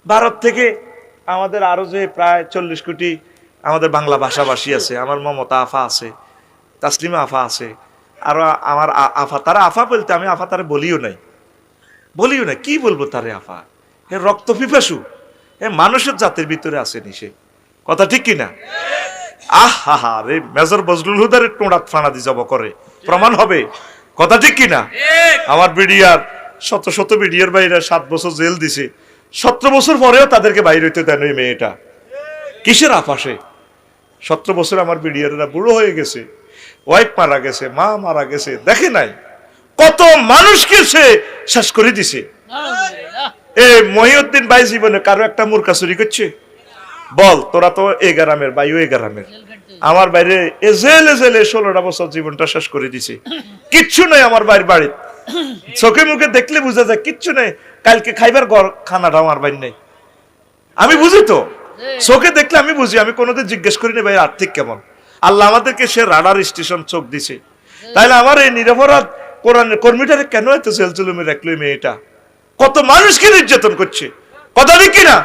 ভারত থেকে আমাদের আরো যে প্রায় 40 কোটি আমাদের বাংলা ভাষাভাষী আছে, আমার মমতা আফা আছে, তাসলিমা আফা আছে, আরো আমার আফা, তারা আফা বলতে আমি আফা তারা বলিও নাই, কি বলবো তারে আফা, হে রক্ত পিপাসু, হে মানুষের জাতির ভিতরে আসেনি সে, কথা ঠিক কিনা? আহা রে, major Bazlul হুদারের টোঁড়াত Fanaa the job করে প্রমাণ হবে, কথা ঠিক কিনা? আমার বিডিআর শত বিডিআর বাইরে 7 বছর জেল দিছে, 17 বছর পরেও তাদেরকে বাইরে হইতে দেন ওই মেয়েটা, কিসের আফাসে? 17 বছর আমার বিডিআররা বুড়ো হয়ে গেছে, ওয়াইফ মারা গেছে, মা মারা গেছে, দেখে নাই কত মানুষকে সে শেষ করে দিছে। এই মহিউদ্দিন ভাই জীবনে কারো একটা মুরকা চুরি করছে? বল, তোরা তো এই গ্রামের ভাইও এই গ্রামের, আমার বাইরে জেলে 16টা বছর জীবনটা শেষ করে দিছে, কিচ্ছু নাই আমার বাইর বাড়ি, চোখে মুখে দেখলে বোঝা যায় কিচ্ছু নেই, কালকে খাইবার খানাটা আমার বাইর নেই, আমি বুঝি তো, চোখে দেখলে আমি বুঝি, আমি কোনোদিন জিজ্ঞেস করি না ভাই আর্থিক কেমন। আল্লাহ আমাদেরকে সে রাডার স্টেশন চোখ দিছে, তাইলে আমার এই নিরপরাধ কোরআনের কর্মীটারে কেন এত জেল জুলুমে রাখলো মেয়েটা, কত মানুষকে নির্যাতন করছে, কথা ঠিক কিনা?